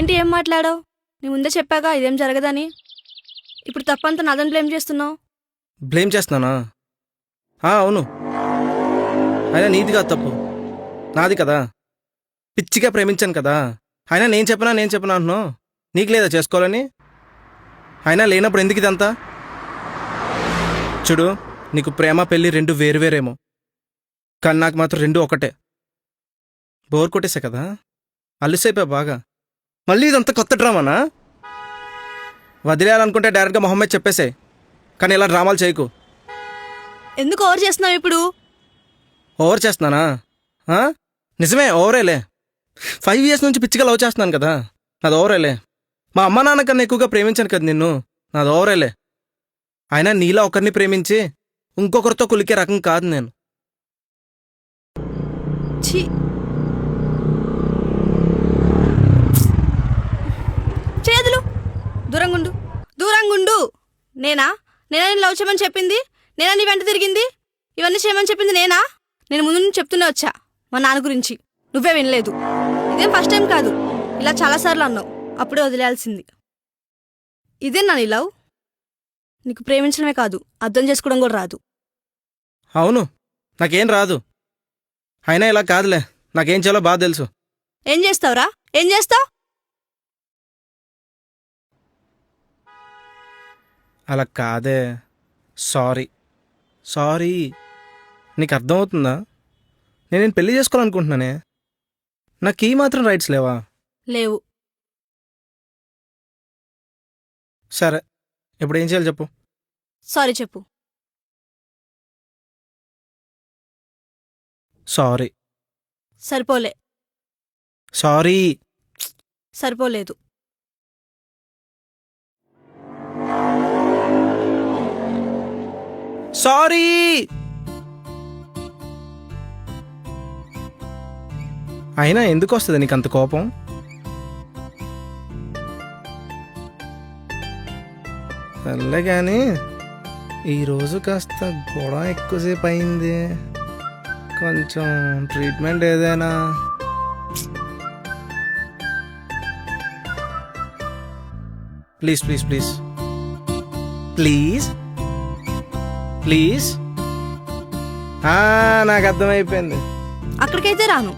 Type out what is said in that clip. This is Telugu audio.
ఏంటి ఏం మాట్లాడావు? నీ ముందే చెప్పాగా ఇదేం జరగదని. ఇప్పుడు తప్పంతా నాదని బ్లేమ్ చేస్తున్నావు. బ్లేమ్ చేస్తున్నానా? అవును, అయినా నీది కాదు తప్పు, నాది కదా. పిచ్చిగా ప్రేమించాను కదా. అయినా నేను చెప్పనా అంటున్నావు. నీకు లేదా చేసుకోవాలని? అయినా లేనప్పుడు ఎందుకు ఇదంతా? చూడు, నీకు ప్రేమ పెళ్ళి రెండు వేరువేరేమో, కానీ నాకు మాత్రం రెండు ఒకటే. బోర్ కొట్టేసా కదా, అల్లిసైపోయా బాగా. మళ్ళీ ఇదంతా కొత్త డ్రామానా? వదిలేయాలనుకుంటే డైరెక్ట్గా మొహమ్మద్ చెప్పేసాయి, కానీ ఇలా డ్రామాలు చేయకు. ఎందుకు ఓవర్ చేస్తున్నావు ఇప్పుడు? ఓవర్ చేస్తున్నానా? నిజమే, ఓవరేలే. 5 years నుంచి పిచ్చిగా లవ్ చేస్తున్నాను కదా, నాది ఓవరేలే. మా అమ్మ నాన్న కన్నా ఎక్కువగా ప్రేమించాను కదా నిన్ను, నాది ఓవరేలే. అయినా నీలా ఒకరిని ప్రేమించి ఇంకొకరితో కులికే రకం కాదు నేను. ఛీ, చేదులు దూరంగుండు, దూరంగుండు. నేనా నేనా నేను లవ్ చేయమని చెప్పింది? నేనా నీ వెంట తిరిగింది? ఇవన్నీ చేయమని చెప్పింది నేనా? నేను ముందు నుంచి చెప్తూనే వచ్చా మా నాన్న గురించి, నువ్వే వినలేదు. ఇదేం ఫస్ట్ టైం కాదు, ఇలా చాలాసార్లు అన్నావు, అప్పుడే వదిలేయాల్సింది. ఇదే నా నీ లవ్? నీకు ప్రేమించడమే కాదు, అర్థం చేసుకోవడం కూడా రాదు. అవును, నాకేం రాదు. అయినా ఇలా కాదులే, నాకేం చేయాలో బాగా తెలుసు. ఏం చేస్తావురా? ఏం చేస్తావు? అలా కాదే. Sorry sorry. నీకు అర్థమవుతుందా? నేను పెళ్లి చేసుకోవాలనుకుంటున్నానే, నాకు ఈ మాత్రం రైట్స్ లేవా? లేవు. సరే, ఇప్పుడు ఏం చేయాలి చెప్పు. సారీ చెప్పు. సారీ. సరిపోలే. సారీ. సరిపోలేదు. సారీ. అయినా ఎందుకు వస్తుంది నీకు అంత కోపం? సర్లే కానీ ఈరోజు కాస్త గొడవ ఎక్కువసేపు అయింది, కొంచెం ట్రీట్మెంట్ ఏదైనా? Please please please please please. నాకు అర్థమైపోయింది. అక్కడికైతే రాను.